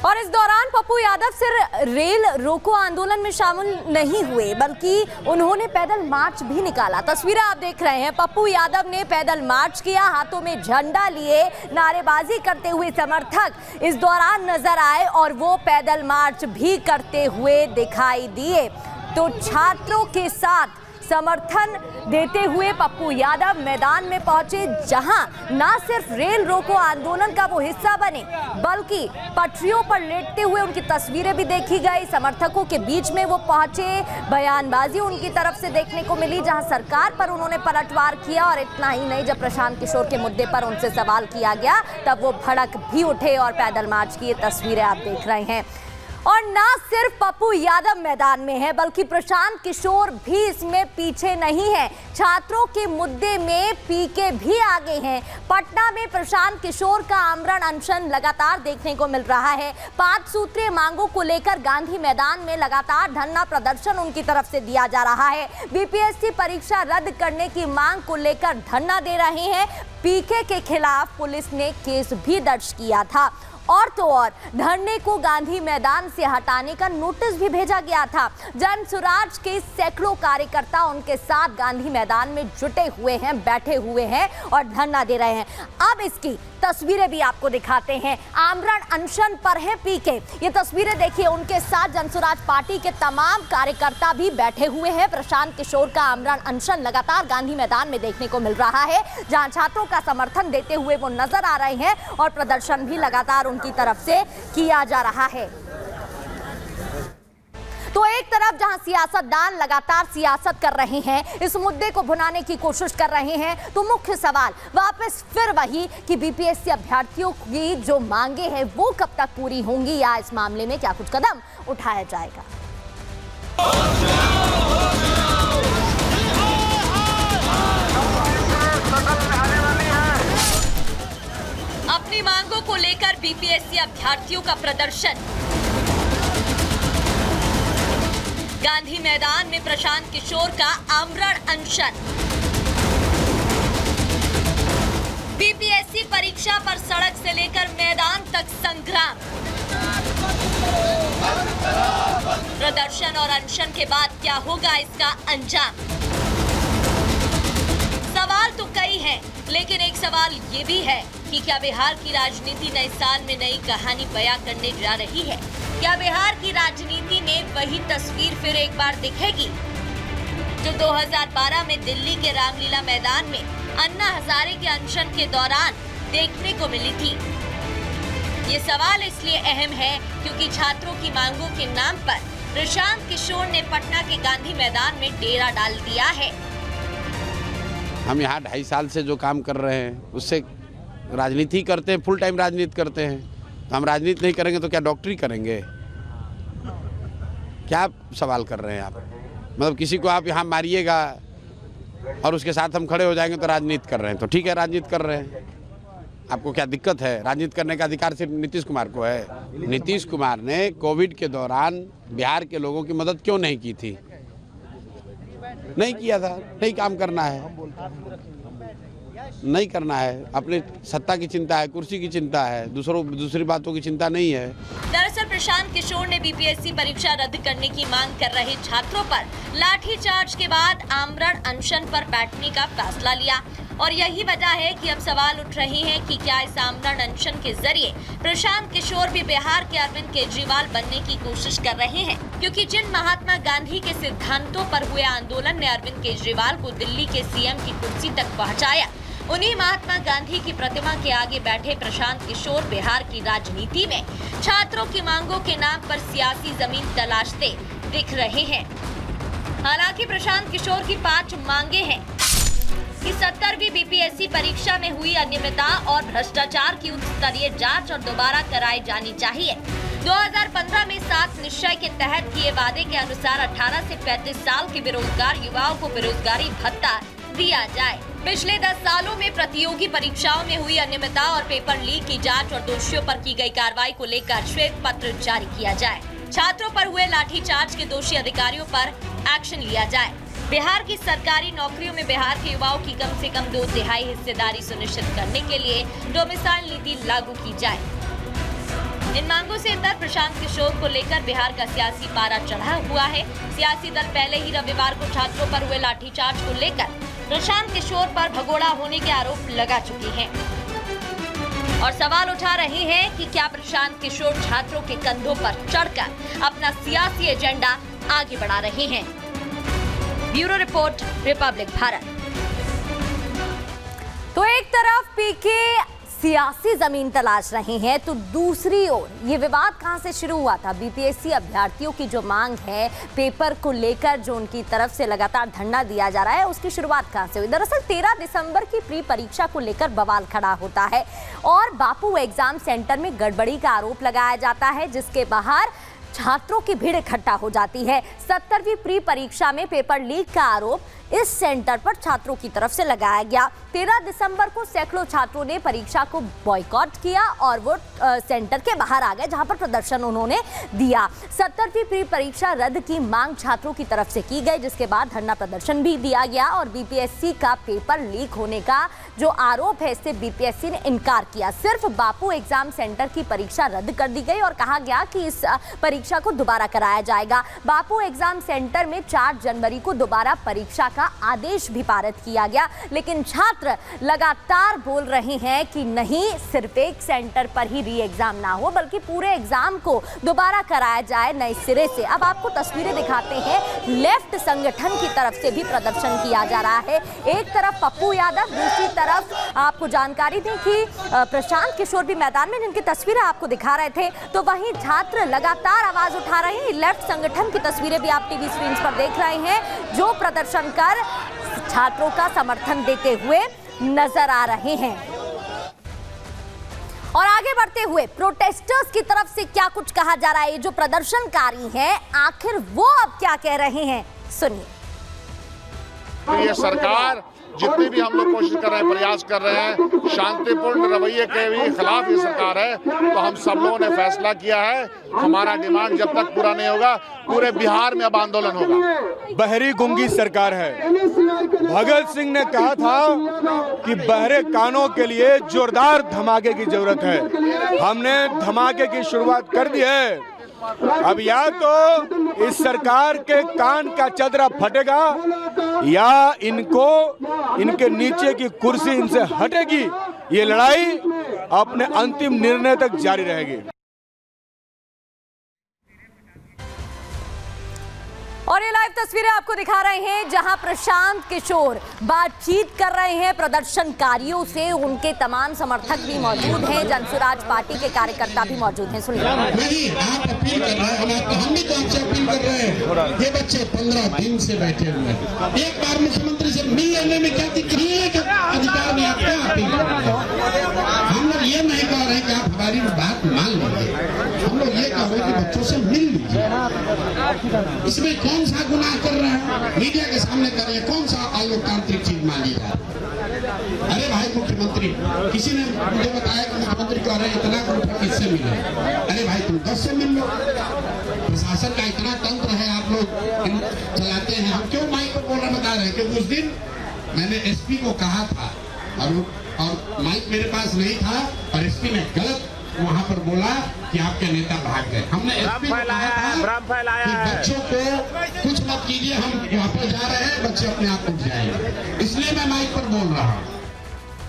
और इस दौरान पप्पू यादव सिर्फ रेल रोको आंदोलन में शामिल नहीं हुए बल्कि उन्होंने पैदल मार्च भी निकाला। तस्वीरें आप देख रहे हैं, पप्पू यादव ने पैदल मार्च किया, हाथों में झंडा लिए नारेबाजी करते हुए समर्थक इस दौरान नजर आए और वो पैदल मार्च भी करते हुए दिखाई दिए। तो छात्रों के साथ समर्थन देते हुए पप्पू यादव मैदान में पहुंचे, जहां ना सिर्फ रेल रोको आंदोलन का वो हिस्सा बने बल्कि पटरियों पर लेटते हुए उनकी तस्वीरें भी देखी गई। समर्थकों के बीच में वो पहुंचे, बयानबाजी उनकी तरफ से देखने को मिली, जहां सरकार पर उन्होंने पलटवार किया। और इतना ही नहीं, जब प्रशांत किशोर के मुद्दे पर उनसे सवाल किया गया तब वो भड़क भी उठे और पैदल मार्च की तस्वीरें आप देख रहे हैं। और ना सिर्फ पप्पू यादव मैदान में है बल्कि प्रशांत किशोर भी इसमें पीछे नहीं है। छात्रों के मुद्दे में पीके भी आगे हैं। पटना में प्रशांत किशोर का आमरण अनशन लगातार देखने को मिल रहा है। 5 सूत्रीय मांगों को लेकर गांधी मैदान में लगातार धरना प्रदर्शन उनकी तरफ से दिया जा रहा है। बीपीएससी परीक्षा रद्द करने की मांग को लेकर धरना दे रहे हैं। पीके के खिलाफ पुलिस ने केस भी दर्ज किया था। और तो और धरने को गांधी मैदान से हटाने का नोटिस भी भेजा गया था। जन सुराज के सैकड़ों कार्यकर्ता उनके साथ गांधी मैदान में जुटे हुए हैं, बैठे हुए हैं और धरना दे रहे हैं। अब इसकी तस्वीरें भी आपको दिखाते हैं। आमरण अनशन पर है पीके, ये तस्वीरें देखिए, उनके साथ जनसुराज पार्टी के तमाम कार्यकर्ता भी बैठे हुए हैं। प्रशांत किशोर का आमरण अनशन लगातार गांधी मैदान में देखने को मिल रहा है, जहां छात्रों का समर्थन देते हुए वो नजर आ रहे हैं और प्रदर्शन भी लगातार उनकी तरफ से किया जा रहा है। तो एक तरफ जहां सियासतदान लगातार सियासत कर रहे हैं, इस मुद्दे को भुनाने की कोशिश कर रहे हैं, तो मुख्य सवाल वापस फिर वही कि बीपीएससी अभ्यर्थियों की जो मांगे हैं वो कब तक पूरी होंगी, या इस मामले में क्या कुछ कदम उठाया जाएगा। अपनी मांगों को लेकर बीपीएससी अभ्यर्थियों का प्रदर्शन। गांधी मैदान में प्रशांत किशोर का आमरण अनशन। बीपीएससी परीक्षा पर सड़क से लेकर मैदान तक संग्राम। प्रदर्शन और अनशन के बाद क्या होगा इसका अंजाम? सवाल तो कई हैं, लेकिन एक सवाल ये भी है कि क्या बिहार की राजनीति नए साल में नई कहानी बयां करने जा रही है? क्या बिहार की राजनीति में वही तस्वीर फिर एक बार दिखेगी जो 2012 में दिल्ली के रामलीला मैदान में अन्ना हजारे के अनशन के दौरान देखने को मिली थी? ये सवाल इसलिए अहम है क्योंकि छात्रों की मांगों के नाम पर प्रशांत किशोर ने पटना के गांधी मैदान में डेरा डाल दिया है। हम यहाँ 2.5 साल से जो काम कर रहे हैं उससे राजनीति करते हैं, फुल टाइम राजनीति करते हैं। तो हम राजनीति नहीं करेंगे तो क्या डॉक्टरी करेंगे? क्या सवाल कर रहे हैं आप? मतलब किसी को आप यहाँ मारिएगा और उसके साथ हम खड़े हो जाएंगे तो राजनीति कर रहे हैं। तो ठीक है, राजनीति कर रहे हैं, आपको क्या दिक्कत है? राजनीति करने का अधिकार सिर्फ नीतीश कुमार को है। नीतीश कुमार ने कोविड के दौरान बिहार के लोगों की मदद क्यों नहीं की थी? नहीं किया था। नहीं काम करना है, नहीं करना है। अपने सत्ता की चिंता है, कुर्सी की चिंता है, दूसरी बातों की चिंता नहीं है। दरअसल प्रशांत किशोर ने बीपीएससी परीक्षा रद्द करने की मांग कर रहे छात्रों पर लाठीचार्ज के बाद आमरण अनशन पर बैठने का फैसला लिया। और यही वजह है कि अब सवाल उठ रहे हैं कि क्या इस आमरण अनशन के जरिए प्रशांत किशोर भी बिहार के अरविंद केजरीवाल बनने की कोशिश कर रहे हैं, क्योंकि जिन महात्मा गांधी के सिद्धांतों पर हुए आंदोलन ने अरविंद केजरीवाल को दिल्ली के सीएम की कुर्सी तक पहुंचाया, उन्हीं महात्मा गांधी की प्रतिमा के आगे बैठे प्रशांत किशोर बिहार की राजनीति में छात्रों की मांगों के नाम पर सियासी जमीन तलाशते दिख रहे हैं। हालांकि प्रशांत किशोर की 5 मांगे हैं कि 70वीं बीपीएससी परीक्षा में हुई अनियमितता और भ्रष्टाचार की उच्च स्तरीय जांच और दोबारा कराई जानी चाहिए। 2015 में 7 निश्चय के तहत किए वादे के अनुसार 18 से 35 साल के बेरोजगार युवाओं को बेरोजगारी भत्ता दिया जाए। पिछले 10 सालों में प्रतियोगी परीक्षाओं में हुई अनियमितता और पेपर लीक की जांच और दोषियों पर की गई कार्रवाई को लेकर श्वेत पत्र जारी किया जाए। छात्रों पर हुए लाठीचार्ज के दोषी अधिकारियों पर एक्शन लिया जाए। बिहार की सरकारी नौकरियों में बिहार के युवाओं की कम से कम 2/3 हिस्सेदारी सुनिश्चित करने के लिए डोमिसाइल नीति लागू की जाए। इन मांगों से इतर प्रशांत किशोर को लेकर बिहार का सियासी पारा चढ़ा हुआ है। सियासी दल पहले ही रविवार को छात्रों पर हुए लाठीचार्ज को लेकर प्रशांत किशोर पर भगोड़ा होने के आरोप लगा चुकी हैं और सवाल उठा रहे हैं कि क्या प्रशांत किशोर छात्रों के कंधों पर चढ़कर अपना सियासी एजेंडा आगे बढ़ा रहे हैं। Bureau report, Republic Bharat. तो एक तरफ पीके सियासी जमीन तलाश रहे हैं तो दूसरी ओर ये विवाद कहां से शुरू हुआ था। बीपीएससी अभ्यर्थियों की जो मांग है पेपर को लेकर, जो उनकी तरफ से लगातार धरना दिया जा रहा है, उसकी शुरुआत कहां से हुई। दरअसल 13 दिसंबर की प्री परीक्षा को लेकर बवाल खड़ा होता है और बापू एग्जाम सेंटर में गड़बड़ी का आरोप लगाया जाता है, जिसके बाहर छात्रों की भीड़ इकट्ठा हो जाती है। 70वीं प्री परीक्षा में पेपर लीक का आरोप इस सेंटर पर छात्रों की तरफ से लगाया गया। 13 दिसंबर को सैकड़ों छात्रों ने परीक्षा को बॉयकॉट किया और वो सेंटर के बाहर आ गए, जहां पर प्रदर्शन उन्होंने दिया। 70वीं प्री परीक्षा रद्द की मांग छात्रों की तरफ से की गई, जिसके बाद धरना प्रदर्शन भी दिया गया और बीपीएससी का पेपर लीक होने का जो आरोप है, इससे बीपीएससी ने इनकार किया। सिर्फ बापू एग्जाम सेंटर की परीक्षा रद्द कर दी गई और कहा गया कि इस परीक्षा को दोबारा कराया जाएगा। बापू एग्जाम सेंटर में 4 जनवरी को दोबारा परीक्षा का आदेश भी पारित किया गया, लेकिन छात्र लगातार बोल रहे हैं कि नहीं, सिर्फ एक सेंटर पर ही री एग्जाम ना हो बल्कि पूरे एग्जाम को दोबारा कराया जाए नए सिरे से। अब आपको तस्वीरें दिखाते हैं, लेफ्ट संगठन की तरफ से भी प्रदर्शन किया जा रहा है। एक तरफ पप्पू यादव, दूसरी तरफ आपको जानकारी दें कि प्रशांत किशोर भी मैदान में, जिनकी तस्वीरें आपको दिखा रहे थे, तो वहीं छात्र लगातार आवाज उठा रहे हैं। लेफ्ट संगठन की तस्वीरें भी आप टीवी स्क्रीन पर देख रहे हैं, जो प्रदर्शन कर छात्रों का समर्थन देते हुए नजर आ रहे हैं। और आगे बढ़ते हुए प्रोटेस्टर्स की तरफ से क्या कुछ कहा जा रहा है, जो प्रदर्शनकारी हैं आखिर वो अब क्या कह रहे हैं, सुनिए। ये सरकार जितनी भी हम लोग कोशिश कर रहे हैं, प्रयास कर रहे हैं, शांतिपूर्ण रवैये के भी खिलाफ ये सरकार है। तो हम सब लोगों ने फैसला किया है, हमारा डिमांड जब तक पूरा नहीं होगा पूरे बिहार में अब आंदोलन होगा। बहरी गुंगी सरकार है। भगत सिंह ने कहा था कि बहरे कानों के लिए जोरदार धमाके की जरूरत है। हमने धमाके की शुरुआत कर दी है। अब या तो इस सरकार के कान का चदरा फटेगा या इनके नीचे की कुर्सी इनसे हटेगी। ये लड़ाई अपने अंतिम निर्णय तक जारी रहेगी। और ये लाइव तस्वीरें आपको दिखा रहे हैं, जहां प्रशांत किशोर बातचीत कर रहे हैं प्रदर्शनकारियों से। उनके तमाम समर्थक भी मौजूद हैं, जनसुराज पार्टी के कार्यकर्ता भी मौजूद हैं। सुनिए। नहीं, आप अपील कर रहे हैं, हम भी तो आपसे अपील कर रहे हैं। ये बच्चे 15 दिन से बैठे हुए हैं, एक बार मुख्यमंत्री से मिल लेने में क्या दिक्कत है? अधिकार में आप क्या अपील कर रहे हैं? हम लोग ये नहीं कह रहे कि आप हमारी बात मान लीजिए, हम लोग ये कह रहे हैं कि बच्चों से मिल लीजिए। इसमें कौन सा गुनाह कर रहे हैं? मीडिया के सामने कर रहे हैं, कौन सा अलोकतांत्रिक चीज मान ली जाए? अरे भाई मुख्यमंत्री, किसी ने मुझे बताया कि मुख्यमंत्री कह रहे हैं इतना ग्रुप किससे मिले? अरे भाई तुम 10 से मिल लो। प्रशासन का इतना तंत्र है, आप लोग चलाते हैं, हम क्यों माइक पर बोलना बता रहे हैं? क्योंकि उस दिन मैंने एसपी को कहा था और माइक मेरे पास नहीं था और एसपी ने गलत वहां पर बोला कि आपके नेता भाग गए। हमने एसपी को कहा था कि बच्चों को कुछ मत कीजिए, हम वहां पर जा रहे हैं, बच्चे अपने आप उठ जाएंगे। इसलिए मैं माइक पर बोल रहा हूँ।